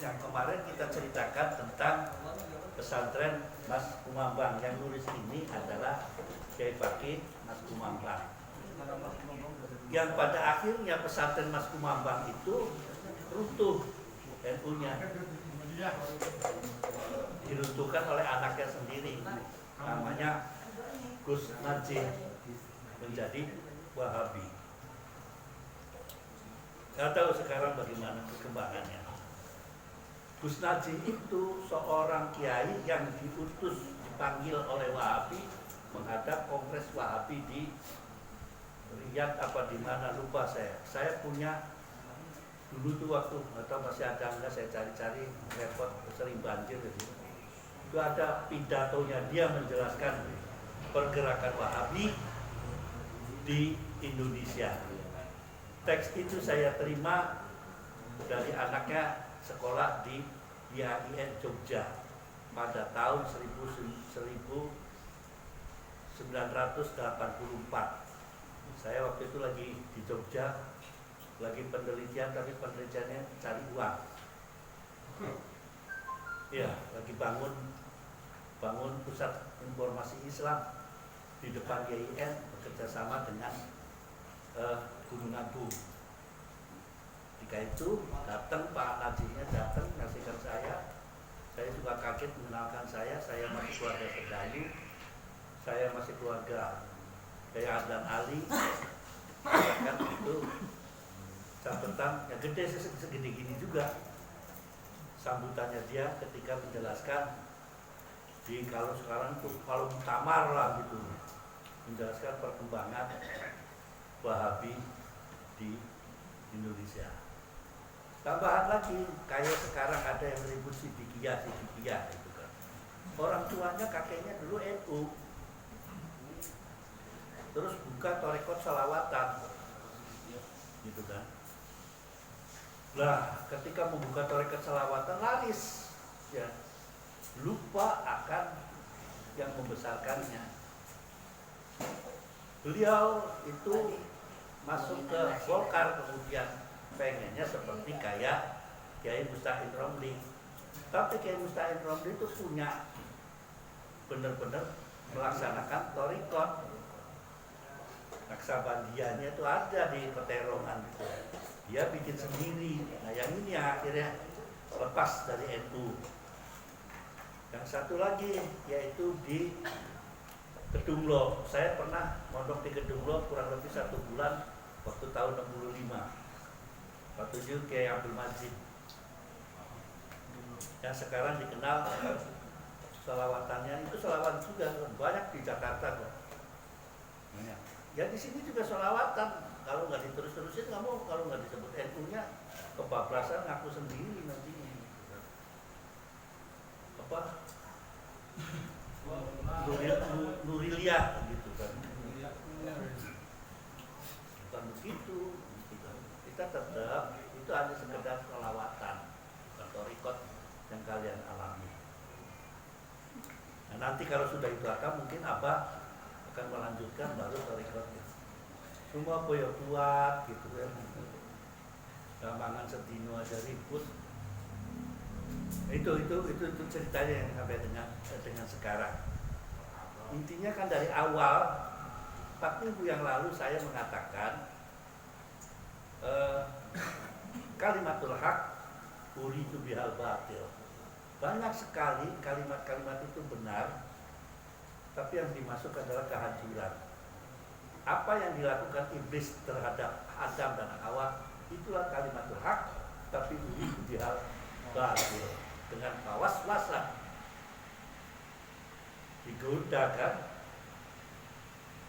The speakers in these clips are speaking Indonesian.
yang kemarin kita ceritakan tentang pesantren Mas Kumambang. Yang nulis ini adalah Kiai Fakih Mas Kumambang. Yang pada akhirnya pesantren Mas Kumambang itu runtuh, NU-nya diruntuhkan oleh anaknya sendiri, namanya Gus Najih, menjadi Wahabi. Nggak tahu sekarang bagaimana perkembangannya. Gus Najih itu seorang kiai yang dipanggil oleh Wahabi menghadap Kongres Wahabi di Riyadh apa di mana lupa saya. Saya punya dulu tuh waktu atau masih ada enggak, saya cari-cari, repot, sering banjir gitu. Itu ada pidatonya, dia menjelaskan pergerakan Wahabi di Indonesia. Teks itu saya terima dari anaknya sekolah di IAIN Jogja pada tahun 1984. Saya waktu itu lagi di Jogja, lagi penelitian, tapi penelitiannya cari uang. Iya, lagi bangun pusat informasi Islam di depan IAIN, bekerja sama dengan Gunung Agung. Ketika itu datang Pak Najihnya, datang ngasihkan saya juga kaget mengenalkan saya masih keluarga Sedayu, saya masih keluarga Kiai Adnan Ali, kan itu catatan yang gede segede gini juga sambutannya dia ketika menjelaskan di kalau sekarang tuh kalau muktamar lah gitu, menjelaskan perkembangan Wahabi di Indonesia. Tambahan lagi, kayak sekarang ada yang ribut Sidikiyah gitu kan. Orang tuanya kakeknya dulu NU, terus buka Torekot Salawatan, gitu kan. Lah, ketika membuka Torekot Salawatan laris, ya, lupa akan yang membesarkannya. Beliau itu masuk ke Golkar, kemudian pengennya seperti kayak Kiai Mustahil Romli. Tapi Kiai Mustahil Romli itu punya benar-benar melaksanakan Torikot. Naksabandianya itu ada di Peterongan gitu. Dia bikin sendiri. Nah yang ini akhirnya lepas dari NU. Yang satu lagi yaitu di Kedunglo. Saya pernah mondok di Kedunglo kurang lebih 1 bulan waktu tahun 65. Waktu itu Kiai Abdul Majid yang sekarang dikenal selawatannya itu selawat juga banyak di Jakarta kok. Ya di sini juga selawatan, kalau nggak diterus-terusin nggak mau, kalau nggak disebut NU-nya kebablasan ngaku sendiri nantinya. Apa? Nuriliyah gitu kan. Bukan begitu. Kita tetap itu hanya sekedar selawatan atau rekod yang kalian alami. Nah, nanti kalau sudah itu mungkin Abah akan melanjutkan baru rekodnya. Semua boyo kuat gitu kan. Gampangan sedino aja ribut. Itu ceritanya yang sampai dengan sekarang. Intinya kan dari awal 4 minggu yang lalu saya mengatakan kalimatul haq uridu bihal batil. Banyak sekali kalimat-kalimat itu benar, tapi yang dimasuk adalah kehancuran. Apa yang dilakukan iblis terhadap Adam dan Hawa itulah kalimatul haq, tapi uridu bihal batil. Dengan was-wasan digoda kan,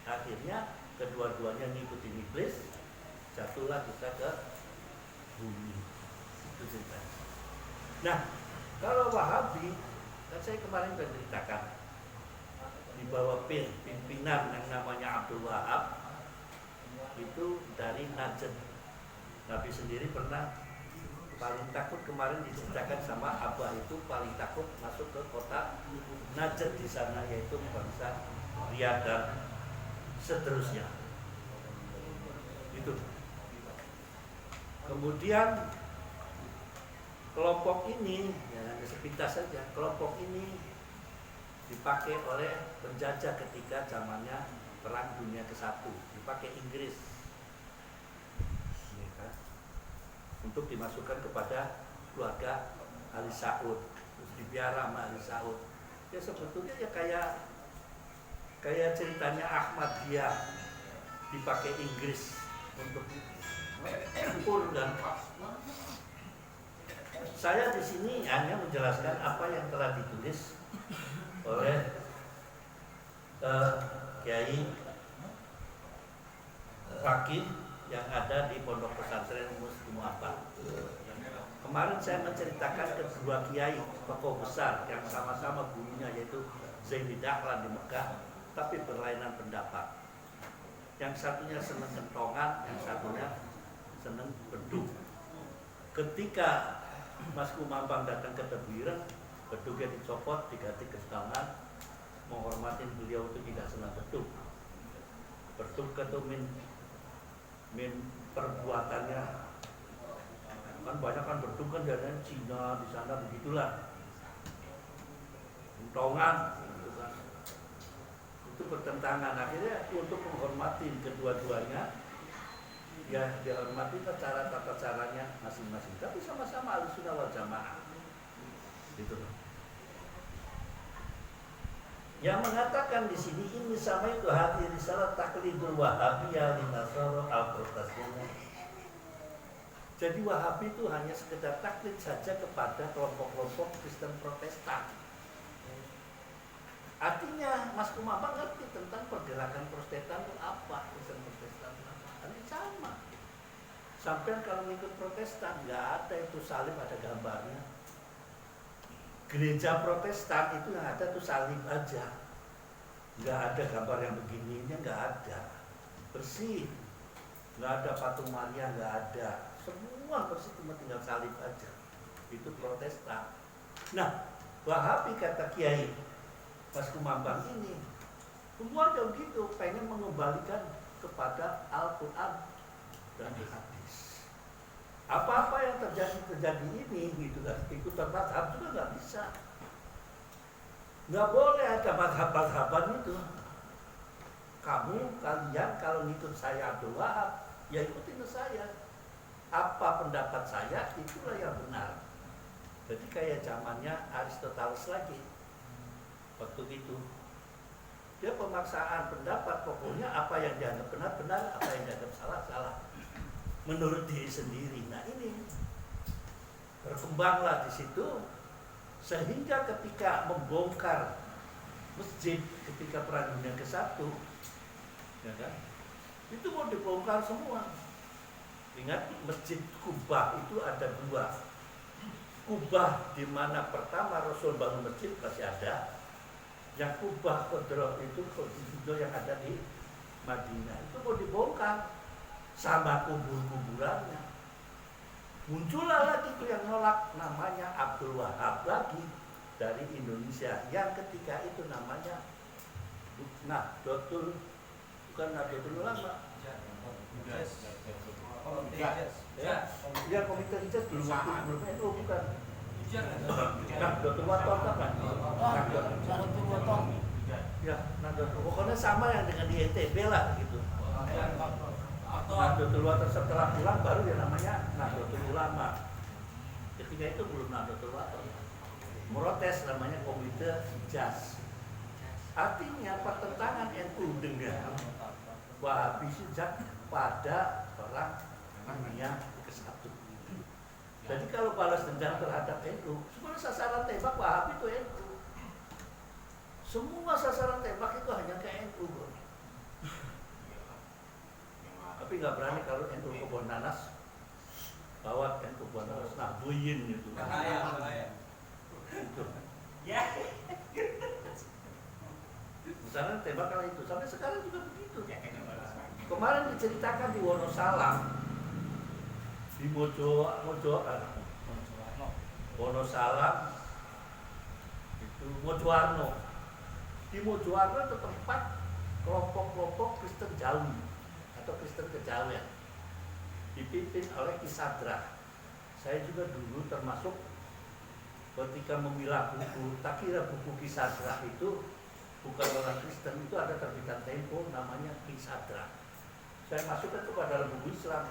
akhirnya kedua-duanya ngikutin iblis, jatuhlah kita ke bumi. Itu cerita. Nah, kalau Wahabi, kan saya kemarin sudah ceritakan di bawah pimpinan yang namanya Abdul Wahab itu dari Najd. Nabi sendiri pernah paling takut kemarin diceritakan sama Abah itu paling takut masuk ke kota Najd di sana, yaitu bangsa Riyadh dan seterusnya. Itu. Kemudian kelompok ini, ya sepintas saja, kelompok ini dipakai oleh penjajah ketika zamannya Perang Dunia ke-1, dipakai Inggris, ya kan? Untuk dimasukkan kepada keluarga Ali Saud, terus dipiara sama Ali Saud. Ya sebetulnya ya kayak ceritanya Ahmadiyah dipakai Inggris untuk ukur dan saya di sini hanya menjelaskan apa yang telah ditulis oleh Kiai Fakih yang ada di Pondok Pesantren Mu'affar. Kemarin saya menceritakan kedua kiai tokoh besar yang sama-sama gurunya, yaitu Zaini Dahlan di Mekah, tapi berlainan pendapat. Yang satunya senang kentongan, yang satunya senang beduk. Ketika Mas Kumambang datang ke Tebuireng, beduknya dicopot, diganti kentongan, menghormatin beliau itu tidak senang beduk. Beduk itu min perbuatannya kan banyak kan beduk kan dari Cina di sana begitulah. Kentongan itu bertentangan. Akhirnya untuk menghormati kedua-duanya, ya dihormati cara tata caranya masing-masing, tapi sama-sama Ahlussunnah wal Jamaah gitu loh. Yang mengatakan di sini ini sama itu hati risalah taklidul Wahabiyah linasoro al-Protestania. Jadi Wahabi itu hanya sekedar taklid saja kepada kelompok-kelompok Kristen Protestan. Artinya Mas Kumambang ngerti tentang pergerakan Protestan itu apa, Kristen Protestan itu apa. Ini sama. Sampai kalau ikut Protestan nggak ada itu salib, ada gambarnya. Gereja Protestan itu yang ada tuh salib aja, nggak ada gambar yang begininya, nggak ada, bersih, nggak ada patung Maria, nggak ada, semua bersih, cuma tinggal salib aja. Itu Protestan. Nah, Wahabi kata Kiai Mas Kumambang ini, semua ada begitu, pengen mengembalikan kepada Al-Quran dan hadis. Apa-apa yang terjadi ini gitu kan, ikutan mazhab juga nggak bisa, nggak boleh ada mazhab-mazhaban itu. Kalian kalau ngikut saya Abdul Wahab, ya ikutin saya. Apa pendapat saya itulah yang benar. Jadi kayak zamannya Aristoteles lagi waktu itu, dia pemaksaan pendapat, pokoknya apa yang dianggap benar benar, apa yang dianggap salah salah, menurut diri sendiri. Nah ini berkembanglah di situ sehingga ketika membongkar masjid ketika Perang Dunia ke-1, ya kan, itu mau dibongkar semua. Ingat Masjid Kubah itu ada dua. Kubah di mana pertama Rasul bangun masjid masih ada. Yang Kubah Kodro itu yang ada di Madinah itu mau dibongkar sama kubur-kuburannya. Muncullah lagi itu yang nolak, namanya Abdul Wahab lagi dari Indonesia, yang ketika itu namanya Nahdlatul, bukan Nahdlatul Ulama, ya Komite Hijaz dulu belum NU, bukan Nahdlatul Wathon kan? Nahdlatul Wathon. Ya, Nahdlatul, pokoknya sama yang dengan di NTB lah gitu. Nahdlatul Wathon setelah pulang baru ya namanya Nahdlatul Ulama. Ketika itu belum Nahdlatul Wathon. Protes namanya Komite Hijaz. Artinya pertentangan NU dengan Wahabi sejak pada Perang Dunia ke-1. Jadi kalau balas dendam terhadap NU, semua sasaran tembak Wahabi itu NU. Semua sasaran tembak itu hanya ke NU. Tapi nggak berani kalau NU Kebon Nanas, bawa NU Kebon Nanas, nah buyin itu. Bahaya. Itu. Ya. Misalnya tembak kali itu, sampai sekarang juga begitu. Kemarin diceritakan di Wonosalam, di Wonosalam itu Mojoarno. Di Mojoarno itu tempat kelompok-kelompok Kristen Jawi atau Kristen Kejawen dipimpin oleh Ki Sadra saya juga dulu termasuk ketika memilah buku, tak kira buku Kisah Drah itu bukan orang Kristen, itu ada terbitan Tempo namanya Kisah. Saya masukkan itu pada buku Islam.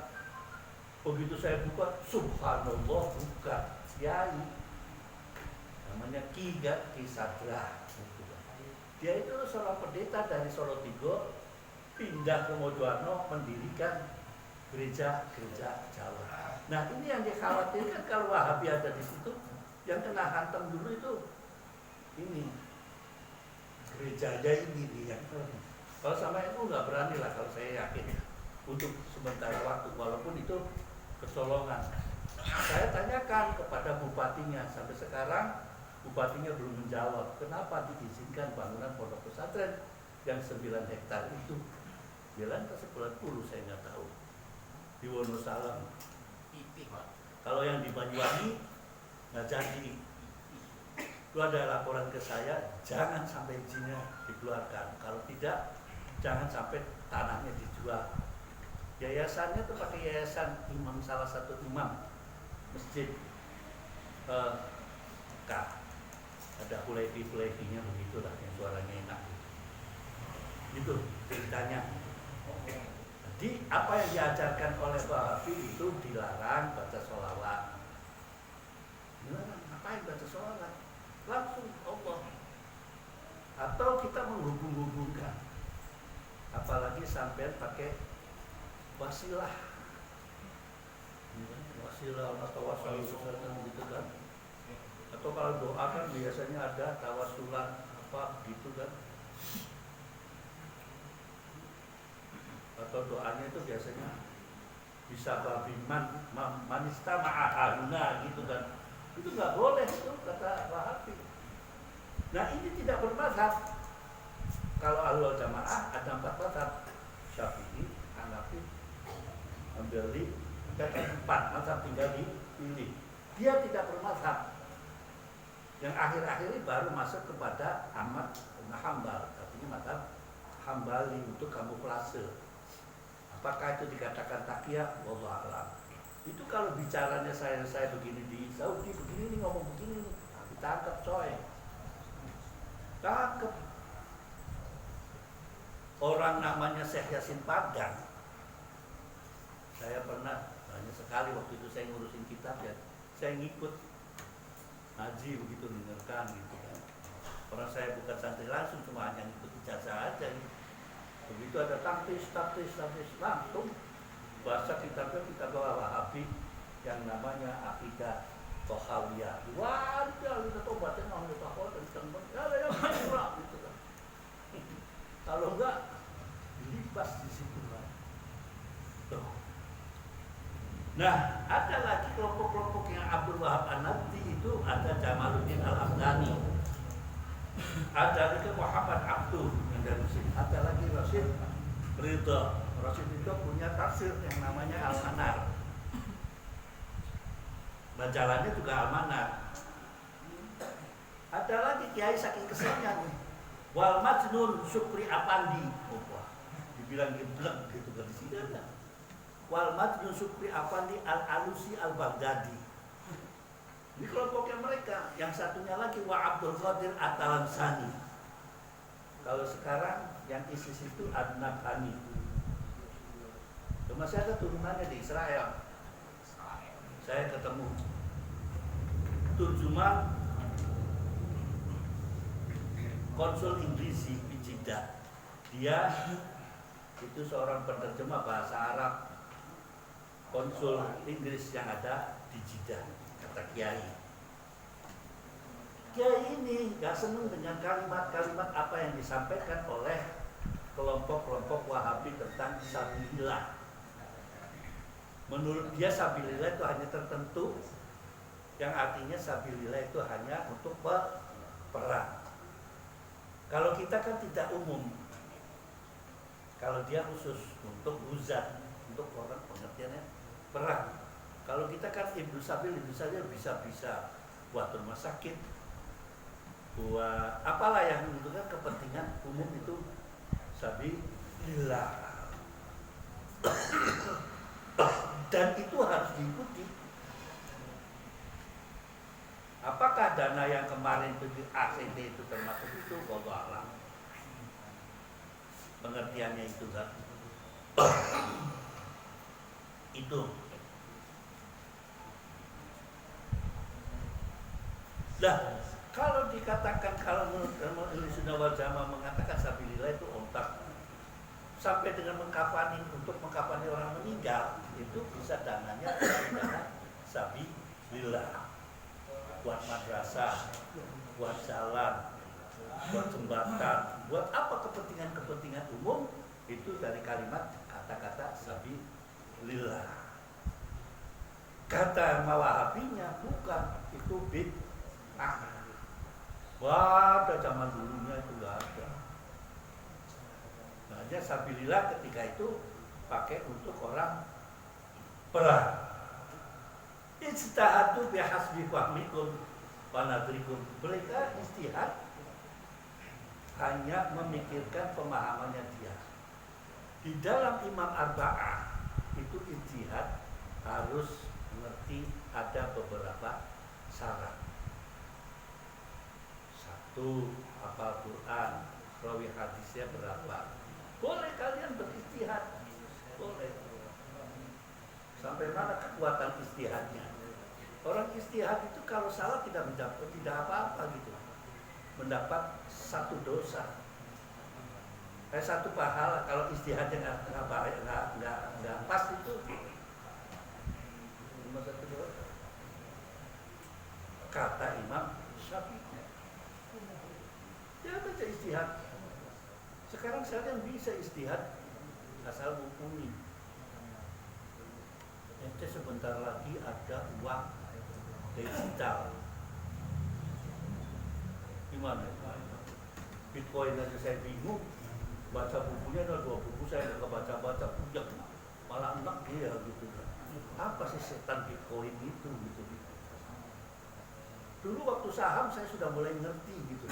Begitu saya buka, subhanallah, bukan kiai, namanya Kisah. Dia itu seorang pendeta dari Solo Tigo, pindah ke Mojoarno mendirikan gereja Jawa. Nah ini yang dikhawatirkan kalau Wahabi ada di situ, yang kena hantam dulu itu ini gerejanya ini nih yang kalau sama itu nggak berani lah, kalau saya yakin untuk sementara waktu, walaupun itu kecolongan. Saya tanyakan kepada bupatinya, sampai sekarang bupatinya belum menjawab kenapa diizinkan bangunan pondok pesantren yang 9 hektar itu. Bilang ke 10, saya nggak tahu. Di Wonosalam. Kalau yang di Banyuwangi nggak jadi. Itu ada laporan ke saya, jangan sampai izinnya dikeluarkan. Kalau tidak, jangan sampai tanahnya dijual. Yayasannya itu pakai yayasan imam, salah satu imam masjid K. Ada Hulevi-Hulevinya begitulah, yang suaranya enak. Itu ceritanya. Jadi apa yang diajarkan oleh Wahabi itu dilarang baca sholawat. Dilarang, ngapain baca sholawat? Langsung Allah. Atau kita menghubung-hubungkan. Apalagi sampai pakai wasilah. Wasilah atau wasil gitu kan. Atau kalau doa kan biasanya ada tawasulan apa gitu kan. Atau doanya itu biasanya bisa babiman manista ma'ahuna gitu kan. Itu nggak boleh itu kata Wahabi. Nah ini tidak bermazhab. Kalau Ahlul Jamaah ada 4 mazhab, Syafi'i, Hanafi, Hambali, dan 4 mazhab tinggal dipilih. Dia tidak bermazhab. Yang akhir-akhir ini baru masuk kepada Ahmad bin Hambal, artinya mazhab Hambali untuk kamuflase. Apakah itu dikatakan taqiyah? Wallahu a'lam. Itu kalau bicaranya saya begini di Saudi begini nih, ngomong begini nih, ditangkap coy. Tangkap. Orang namanya Syekh Yasin Padang. Saya pernah banyak sekali waktu itu saya ngurusin kitab ya. Saya ngikut ngaji begitu, dengarkan gitu kan. Orang saya bukan santri langsung, cuma hanya ngikut ijazah aja gitu. Begitu ada taktis langsung bahasa kitabnya kita bawa Wahabi yang namanya Aqidah Tohawiyah. Wah, kita tobatnya nggak mau tahu dan teman, ya kurang gitu kan. Kalau enggak dilipas di situ kan. Nah, ada lagi kelompok-kelompok yang Abdul Wahab An-Nabdi itu, ada Jamaluddin Al-Afghani, ada lagi Muhammad Abdul yang dari sini, ada lagi Rasid Ridho. Rasid Ridho punya tafsir yang namanya Al-Manar. Majalahnya juga Al-Manar. Ada lagi kiai saking keselnya nih, Wal Majnun Syukri Apandi. Wah, dibilang geblek gitu kan di sini ada. Wal Majnun Syukri Apandi Al-Alusi Al-Baghdadi. Ini kelompoknya mereka. Yang satunya lagi Wa Abdul Qadir At-Talansani. Kalau sekarang yang ISIS itu Adnan Khani. Masih ada turunannya di Israel. Saya ketemu terjemah konsul Inggris di Jeddah. Dia itu seorang penerjemah bahasa Arab konsul Inggris yang ada di Jeddah, kata Kiai. Kiai ini gak senang dengan kalimat-kalimat apa yang disampaikan oleh kelompok-kelompok Wahabi tentang sabilillah. Menurut dia sabilillah itu hanya tertentu, yang artinya sabilillah itu hanya untuk perang. Kalau kita kan tidak umum. Kalau dia khusus untuk huzat, untuk orang pengertiannya perang. Kalau kita kan ibnu sabil bisa buat rumah sakit, buat apalah yang menentukan kepentingan umum itu sabilillah. Dan itu harus diikuti. Apakah dana yang kemarin itu di ACT itu termasuk itu? Wallahu a'lam. Pengertiannya itu kan. Itu. Nah, kalau dikatakan kalau menurut Sunnah wal Jamaah mengatakan sabilillah itu ontak sampai dengan untuk mengkafani orang meninggal itu bisa dananya dana sabilillah, buat madrasah, buat jalan, buat jembatan, buat apa kepentingan umum itu dari kalimat kata-kata sabilillah. Kata Wahabinya bukan, itu bid'ah. Pada zaman dulunya itu nggak ada. Hanya sabilillah ketika itu pakai untuk orang perang. Ijtihadu bihasbi fahmikum wa nadrikum. Mereka ijtihad hanya memikirkan pemahamannya dia. Di dalam Imam Arba'ah itu ijtihad harus mengerti ada beberapa syarat. Satu, hafal Quran, rawi hadisnya berapa. Boleh kalian berijtihad, boleh. Sampai mana kekuatan ijtihadnya? Orang ijtihad itu kalau salah tidak apa-apa gitu, mendapat satu dosa, satu pahala. Kalau ijtihadnya nggak pas itu cuma satu dosa. Kata Imam Syafi'i, dia baca ijtihad. Sekarang saya yang bisa ijtihad asal hukumi. Ente sebentar lagi ada uang digital. Gimana? Bitcoin aja saya bingung. Baca bukunya ada 2 buku saya nggak baca-baca, pujak malah enak dia gitu. Apa sih setan Bitcoin itu gitu. Dulu waktu saham saya sudah mulai ngerti gitu.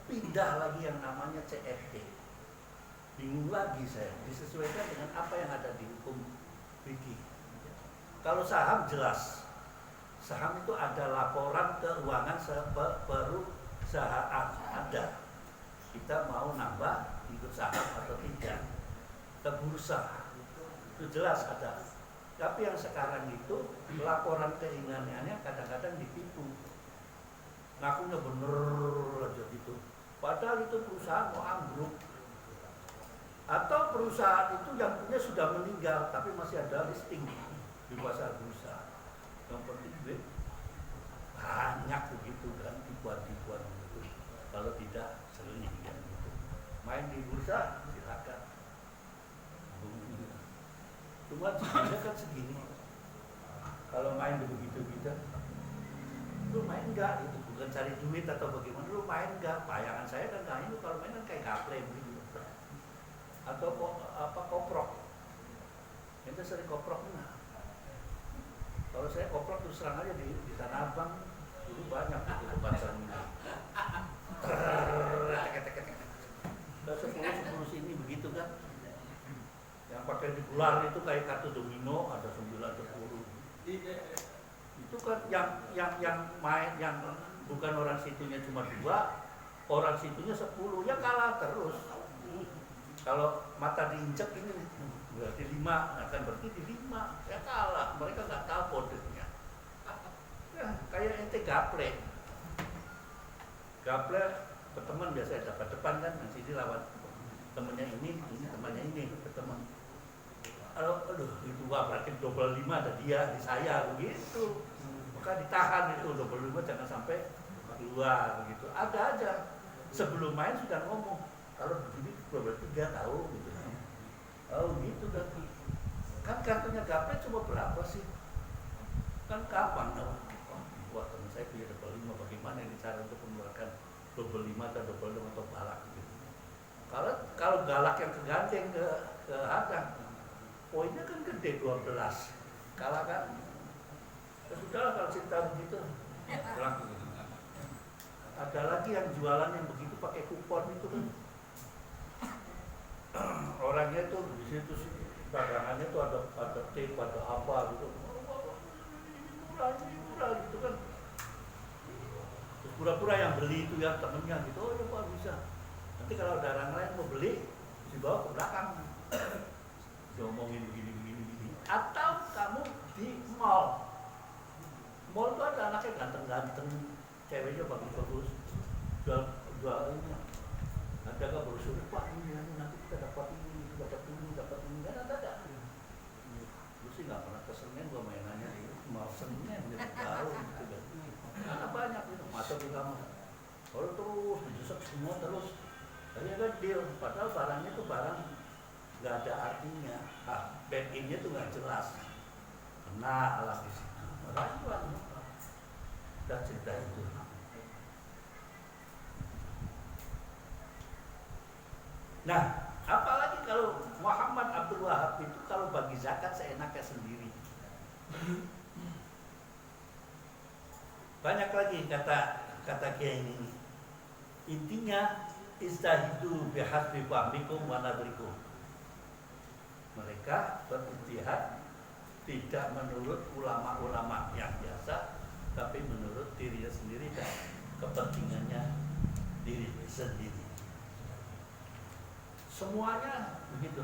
Pindah lagi yang namanya CFD. Bingung lagi saya, disesuaikan dengan apa yang ada di hukum fikih. Kalau saham jelas, saham itu ada laporan keuangan perusahaan ada. Kita mau nambah ikut saham atau tidak, ke bursa itu jelas ada. Tapi yang sekarang itu laporan keuangannya kadang-kadang ditipu. Ngakunya bener aja gitu. Padahal itu perusahaan mau ambruk. Atau perusahaan itu yang punya sudah meninggal tapi masih ada listing di pasar bursa. Yang penting duit banyak begitu kan, tipuan-tipuan gitu. Kalau tidak sering kan gitu. Main di bursa silakan. Cuma jadinya kan segini. Kalau main begitu-begitu, lu main enggak itu bukan cari duit atau bagaimana, lu main enggak? Bayangan saya kan nah itu kalau main kan kayak gaple begitu. Atau koprok. Ente sering koprok enggak? Kalau saya koprok terus terang aja di Tanah Abang dulu banyak di depan terminal. Terus 10 sini begitu kan. Yang pakai digular itu kayak kartu domino ada 9 atau 10. Itu kan yang main yang bukan orang situnya cuma 2, orang situnya 10, ya kalah terus. Kalau mata diinjek ini berarti 5, akan berarti di 5, ya kalah. Mereka nggak tahu kodenya. Ya, kayak ente gaple ke teman biasanya dapat depan kan, nanti sini lawan temennya ini temannya ini ke teman. Aduh itu berarti 25 ada dia di saya begitu. Maka ditahan itu 25 jangan sampai keluar begitu. Ada aja sebelum main sudah ngomong kalau begini berarti dia tahu gitu. Oh gitu kan kartunya gaple cuma berapa sih? Kan kapan wah teman saya punya 25, bagaimana ini cara untuk mengeluarkan 25 atau 26 atau balak gitu. Kalau galak yang kegandeng ke hadang, poinnya kan gede 12, kalah kan? Ya sudahlah kalau cinta begitu. Ada lagi yang jualan yang begitu pakai kupon itu kan. Orangnya tuh di situ sih dagangannya tuh ada tape, ada apa gitu. Murah gitu kan. pura-pura yang beli itu ya temennya gitu, oh ya Pak bisa. Nanti kalau ada orang lain mau beli, dibawa ke belakang, diomongin begini. Atau kamu di mall itu ada anaknya ganteng-ganteng, ceweknya bagus-bagus, jual ini. Ada nggak brosur, Pak ini nanti kita dapat ini, kan ada. Gue sih nggak pernah kesenian, gue mainannya mau senian gitu tahu gitu kan. Karena banyak itu masuk di kamar. Kalau terus dijusuk semua terus, akhirnya kan deal. Padahal barangnya itu barang nggak ada artinya. Back in-nya tuh nggak jelas. Kena alas di situ. Rajuan. Dan cerita itu. Nah, apalagi kalau Muhammad Abdul Wahab itu kalau bagi zakat seenaknya sendiri. Banyak lagi kata kiai ini. Intinya istahidu bihasbi fahmikum wa nadrikum. Mereka berijtihad tidak menurut ulama-ulama yang biasa, tapi menurut dirinya sendiri dan kepentingannya diri sendiri. Semuanya begitu.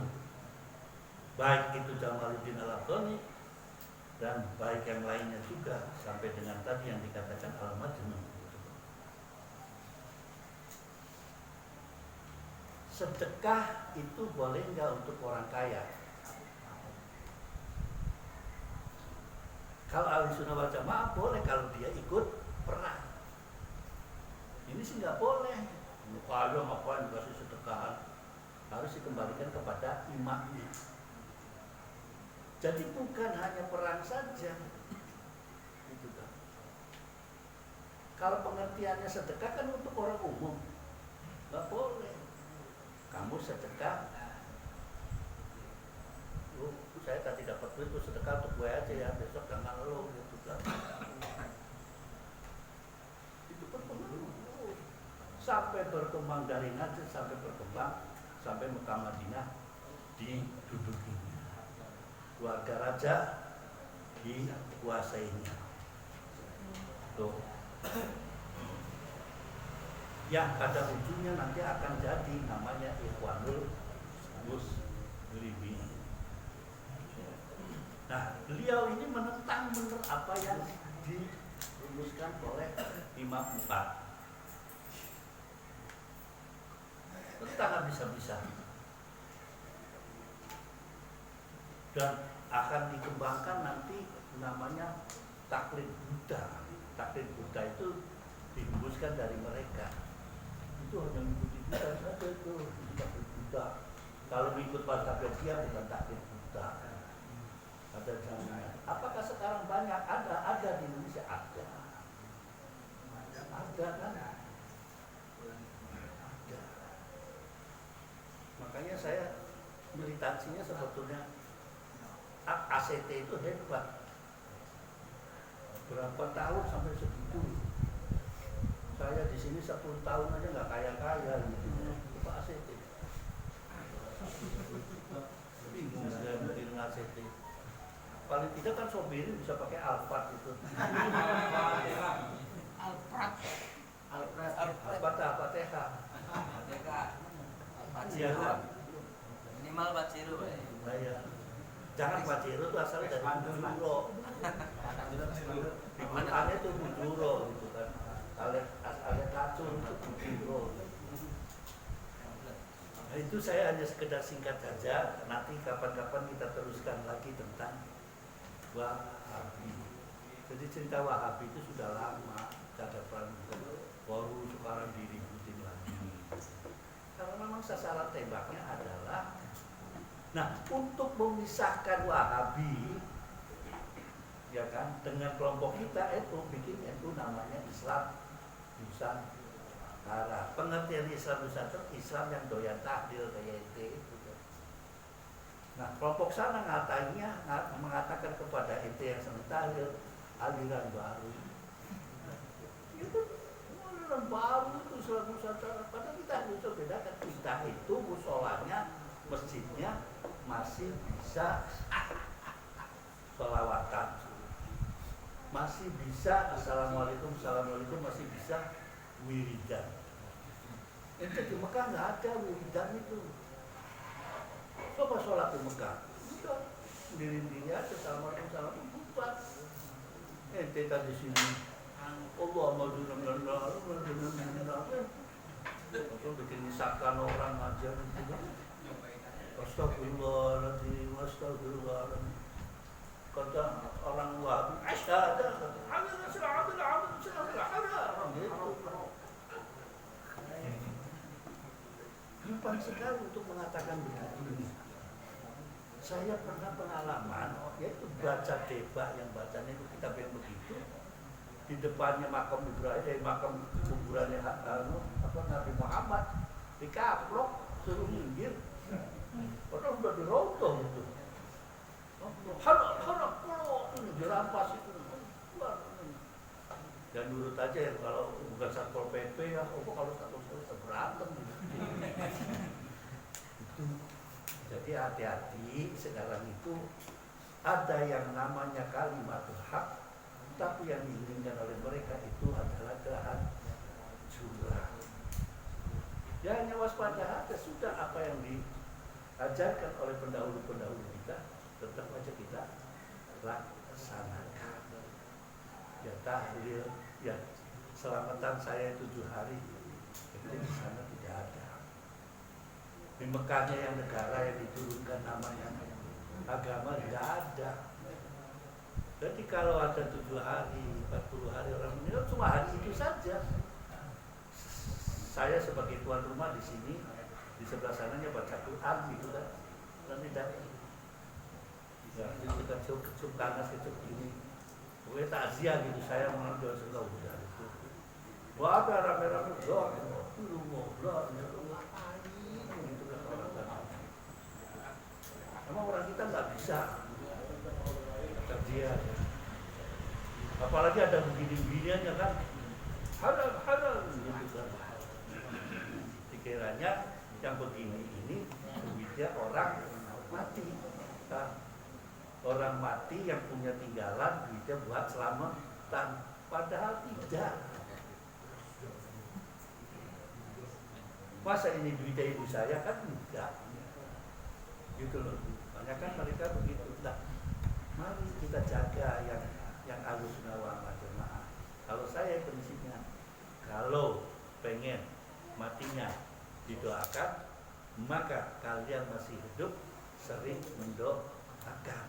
Baik itu Jamaluddin Al-Afghani dan baik yang lainnya juga, sampai dengan tadi yang dikatakan Al-Majnun. Sedekah itu boleh enggak untuk orang kaya? Kalau Ahlussunnah wal Jamaah boleh kalau dia ikut perang. Ini sih nggak boleh. Kaya ngapain dikasih sedekahan? Harus dikembalikan kepada imamnya. Jadi bukan hanya perang saja. Gitu kan. Kalau pengertiannya sedekah kan untuk orang umum, nggak boleh. Kamu sedekah, saya tadi dapat duit, tuh sedekah untuk gue aja ya, besok jangan lo gitu kan. Itu pun pengaruh. Sampai berkembang dari Najd, sampai berkembang sampai Mekah Madinah didudukinya. Keluarga raja dikuasainya. Tuh. Yang pada ujungnya nanti akan jadi namanya Ikhwanul Muslimin. Nah, beliau ini menentang benar apa yang dirumuskan oleh Imam Empat. Tentang habis-habisan. Dan akan dikembangkan nanti namanya taklid Buddha. Taklid Buddha itu dihembuskan dari mereka. Itu hanya mengikuti Buddha saja itu, taklid Buddha. Kalau mengikut Batavia bukan taklid Buddha. Ada jalannya. Apakah sekarang banyak? Ada di Indonesia, ada kan? Ada. Makanya saya militansinya sebetulnya ACT itu hebat. Berapa tahun sampai segitu? Saya di sini 10 tahun aja nggak kaya-kaya gitu. Pak ACT. Bingung saya mikirin ACT. Paling tidak kan Sobiri bisa pakai Alphard itu. Alphard. Minimal Baciro. Ya. Jangan Baciro itu asalnya dari Bujuro. Di mananya itu Bujuro gitu kan. Alet racun itu Bujuro. Nah, itu saya hanya sekedar singkat saja. Nanti kapan-kapan kita teruskan lagi tentang Wahabi. Jadi cerita Wahabi itu sudah lama, catatan baru sekarang diributin lagi. Karena memang sasaran tembaknya adalah, nah, untuk memisahkan Wahabi, ya kan, dengan kelompok kita itu bikin itu namanya Islam Nusantara. Pengertian Islam Nusantara, Islam yang doyan tahlil kayak itu. Nah, kelompok sana mengatakan kepada ente yang senang tahlil aliran baru. Itu aliran baru itu Islam Nusantara. Padahal kita harus bedakan, kita itu musolanya, masjidnya masih bisa sholawatan, masih bisa assalamualaikum masih bisa wiridan. Ente di Mekah nggak ada wiridan itu. Coba sholat di Mekah, udah diri aja assalamualaikum bubar. Ente tadi sini, Allahumma betul bikin misalkan orang aja gitu. Astagfirullahaladzim, astagfirullahaladzim. Kata orang Wahabi, asyhadu gampang sekali untuk mengatakan begini. Saya pernah pengalaman, yaitu baca debak yang bacanya itu kitab yang begitu. Di depannya makam Ibrahim, makam kuburannya Nabi Muhammad, dikaplok, suruh minggir. Padahal sudah dirontong itu. Harap ini dirampas itu. Dan nurut aja ya, kalau bukan Satpol PP ya, kalau Satpol PP berantem gitu. Itu. Jadi hati-hati, sekarang itu ada yang namanya kalimatul haq, tapi yang diinginkan oleh mereka itu adalah kehancuran. Ya hanya waspada aja, sudah apa yang diajarkan oleh pendahulu-pendahulu kita, tetap aja kita laksanakan. Ya tahlil, ya selamatan saya 7 hari, itu di sana tidak ada. Di Mekahnya yang negara yang diturunkan namanya agama tidak ada. Jadi kalau ada 7 hari, 40 hari orang meninggal cuma hari itu saja. Saya sebagai tuan rumah di sini, di sebelah sananya baca Quran gitu kan, dan tidak. Ya, kita cukup panas cukup ini. Pokoknya takziah gitu, saya mengambil sebelah udah itu. Wah ada rame-rame doang, lu ngobrol, gitu kan orang. Emang orang kita nggak bisa. Dia, apalagi ada begini-beginiannya kan, hadal gitu kan. Dikiranya yang begini ini duitnya orang mati, nah, orang mati yang punya tinggalan duitnya buat selamatan, padahal tidak. Masa ini duitnya ibu saya kan enggak, gitu loh. Banyak kan mereka begitu. Nah, mari kita jaga yang Ahlussunnah wal Jamaah. Kalau saya prinsipnya, kalau pengen matinya didoakan, maka kalian masih hidup sering mendoakan.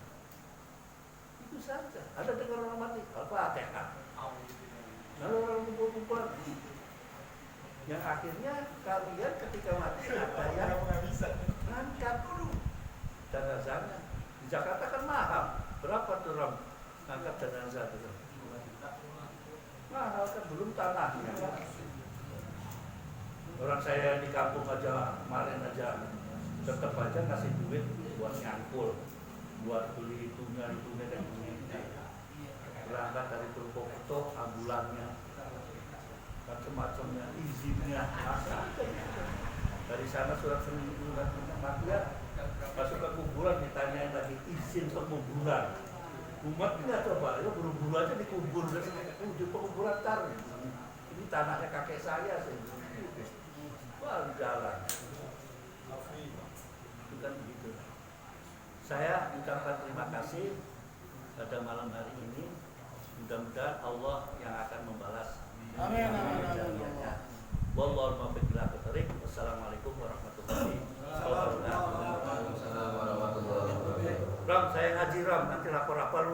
Itu saja. Ada dengar orang mati, Al-Fatihah. Lalu orang kumpul-kumpul, yang akhirnya kalian ketika mati ada yang ngangkat jenazahnya. Di Jakarta kan mahal. Berapa tuh Ram angkat jenazah itu? Mahal kan, belum tanahnya kan. Orang saya di kampung aja kemarin aja tetap aja ngasih duit buat nyangkul, buat beli itunya dan ini. Berangkat dari Purwokerto, ambulannya, macam-macamnya, izinnya, dari sana surat kematian. Masuk ke kuburan ditanyain lagi izin penguburan. Umatnya coba, ya buru-buru aja dikubur di penguburan tar. Ini tanahnya kakek saya sih. Wah, jalan. Itu kan begitu. Saya ucapkan terima kasih pada malam hari ini. Mudah-mudahan Allah yang akan membalas. Amin. Wallahu muwaffiq ila aqwamit thoriq. Wassalamualaikum warahmatullahi wabarakatuh. Assalamualaikum warahmatullahi wabarakatuh. Ram, saya ngaji Ram, nanti lapor apa lu?